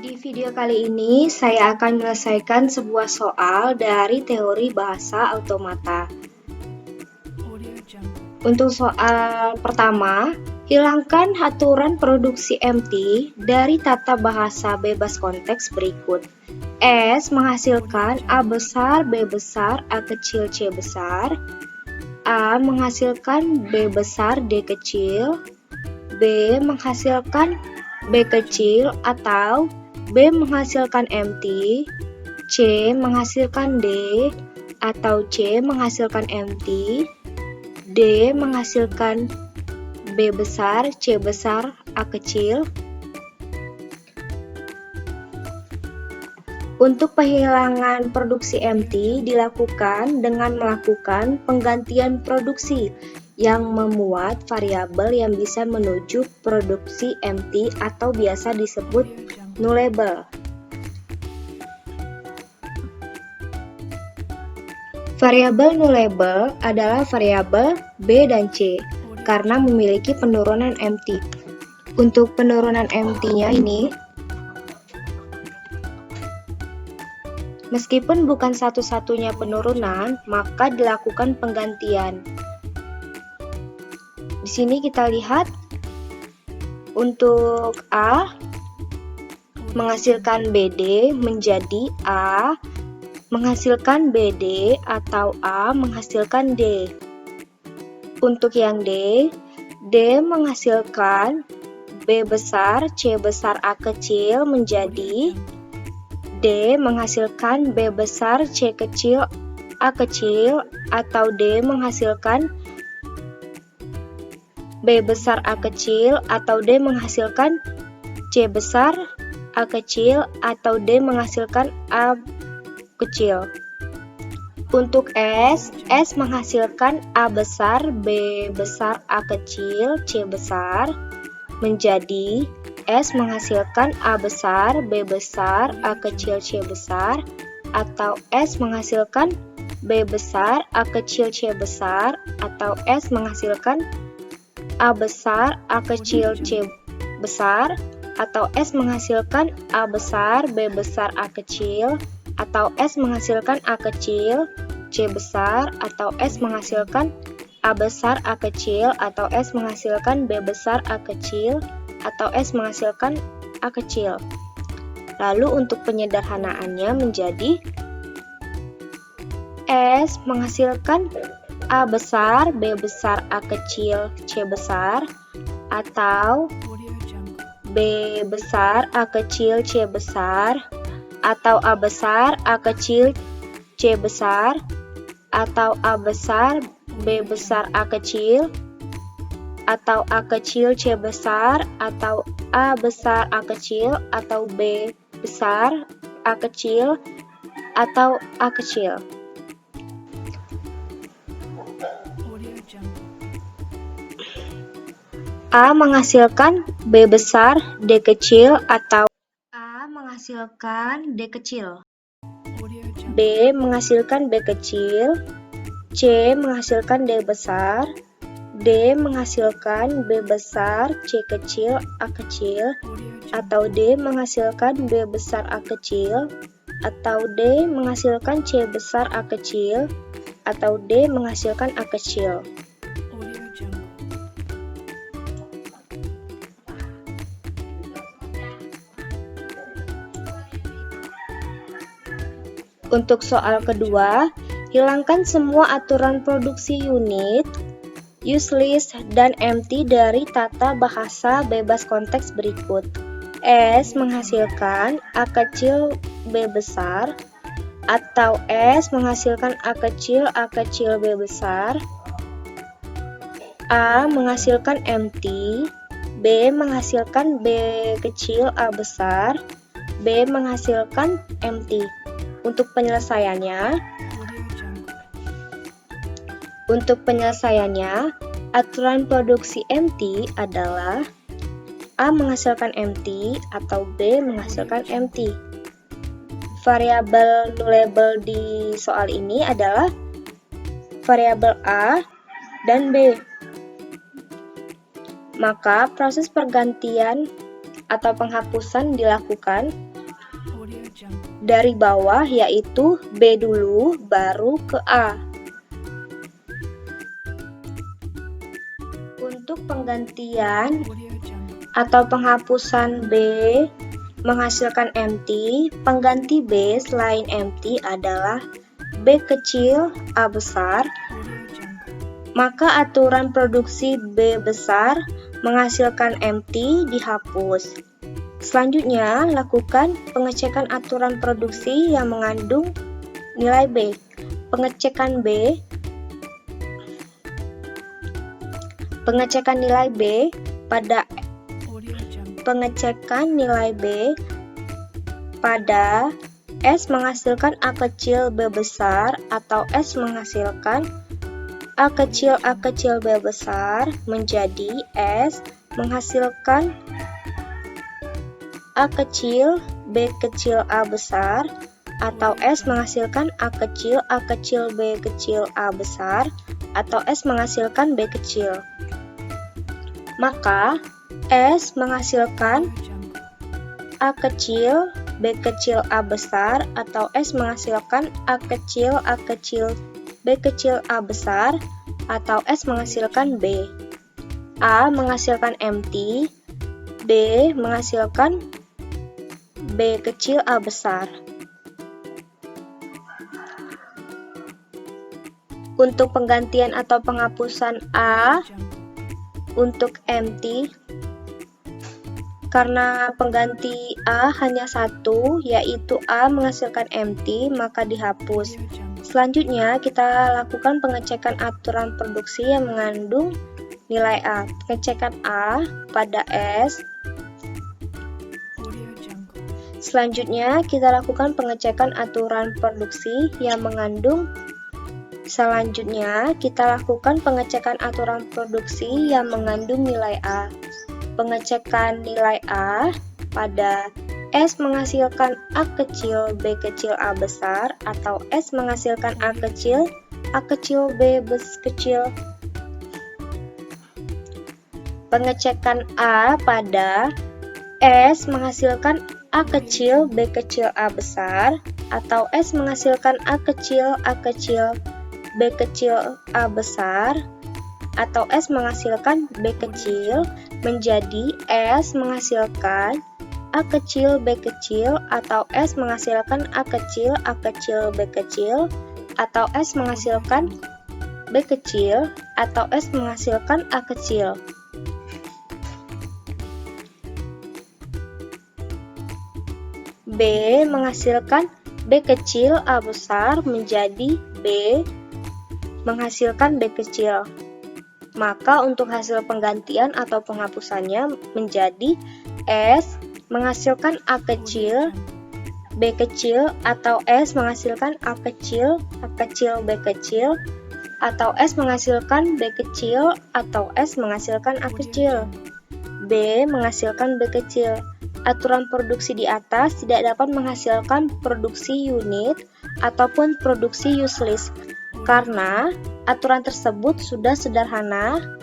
Di video kali ini, saya akan menyelesaikan sebuah soal dari teori bahasa automata. Untuk soal pertama, hilangkan aturan produksi empty dari tata bahasa bebas konteks berikut. S menghasilkan A besar, B besar, A kecil, C besar. A menghasilkan B besar, D kecil. B menghasilkan B kecil atau B menghasilkan empty, C menghasilkan D, atau C menghasilkan empty, D menghasilkan B besar, C besar, A kecil. Untuk penghilangan produksi empty dilakukan dengan melakukan penggantian produksi yang memuat variabel yang bisa menuju produksi empty atau biasa disebut nullable. Variabel nullable adalah variabel B dan C karena memiliki penurunan empty. Untuk penurunan empty-nya ini, meskipun bukan satu-satunya penurunan, maka dilakukan penggantian. Di sini kita lihat untuk A menghasilkan BD menjadi A menghasilkan BD atau A menghasilkan D. Untuk yang D menghasilkan B besar, C besar, A kecil menjadi D menghasilkan B besar, C kecil, A kecil, atau D menghasilkan B besar, A kecil, atau D menghasilkan C besar, A kecil, atau D menghasilkan A kecil. Untuk S menghasilkan A besar, B besar, A kecil, C besar menjadi S menghasilkan A besar, B besar, A kecil, C besar, atau S menghasilkan B besar, A kecil, C besar, atau S menghasilkan A besar, A kecil, C besar, atau S menghasilkan A besar, B besar, A kecil, atau S menghasilkan A kecil, C besar, atau S menghasilkan A besar, A kecil, atau S menghasilkan B besar, A kecil, atau S menghasilkan A kecil. Lalu untuk penyederhanaannya menjadi S menghasilkan A besar, B besar, A kecil, C besar, atau B besar, A kecil, C besar, atau A besar, A kecil, C besar, atau A besar, B besar, A kecil, atau A kecil, C besar, atau A besar, A kecil, atau B besar, A kecil, atau A kecil. A menghasilkan B besar, D kecil, atau A menghasilkan D kecil. B menghasilkan B kecil, C menghasilkan D besar, D menghasilkan B besar, C kecil, A kecil, atau D menghasilkan B besar, A kecil, atau D menghasilkan C besar, A kecil, atau D menghasilkan A kecil. Untuk soal kedua, hilangkan semua aturan produksi unit, useless, dan empty dari tata bahasa bebas konteks berikut. S menghasilkan A kecil, B besar, atau S menghasilkan A kecil, B besar. A menghasilkan empty, B menghasilkan B kecil, A besar, B menghasilkan empty. Untuk penyelesaiannya, aturan produksi empty adalah A menghasilkan empty atau B menghasilkan empty. Variabel nullable di soal ini adalah variabel A dan B. Maka proses pergantian atau penghapusan dilakukan dari bawah, yaitu B dulu baru ke A. Untuk penggantian atau penghapusan B menghasilkan MT, pengganti B selain MT adalah B kecil A besar, maka aturan produksi B besar menghasilkan MT dihapus. Selanjutnya, lakukan pengecekan aturan produksi yang mengandung nilai B. Pengecekan nilai B pada S menghasilkan A kecil B besar atau S menghasilkan A kecil B besar menjadi S menghasilkan A kecil B kecil A besar atau S menghasilkan A kecil B kecil A besar atau S menghasilkan B kecil. Maka S menghasilkan A kecil B kecil A besar atau S menghasilkan A kecil B kecil A besar atau S menghasilkan B. A menghasilkan MT, B menghasilkan B kecil A besar. Untuk penggantian atau penghapusan A untuk MT, karena pengganti A hanya satu, yaitu A menghasilkan MT, maka dihapus. Selanjutnya, kita lakukan pengecekan aturan produksi yang mengandung nilai A. Pengecekan A pada S. Selanjutnya, kita lakukan pengecekan aturan produksi yang mengandung nilai A. Pengecekan nilai A pada S menghasilkan A kecil B kecil A besar atau S menghasilkan A kecil B kecil. Pengecekan A pada S menghasilkan A kecil B kecil A besar atau S menghasilkan A kecil B kecil A besar atau S menghasilkan B kecil menjadi S menghasilkan A kecil B kecil atau S menghasilkan A kecil B kecil atau S menghasilkan B kecil atau S menghasilkan A kecil. B menghasilkan B kecil A besar menjadi B menghasilkan B kecil. Maka untuk hasil penggantian atau penghapusannya menjadi S menghasilkan A kecil B kecil atau S menghasilkan A kecil B kecil atau S menghasilkan B kecil atau S menghasilkan A kecil. B menghasilkan B kecil. Aturan produksi di atas tidak dapat menghasilkan produksi unit ataupun produksi useless karena aturan tersebut sudah sederhana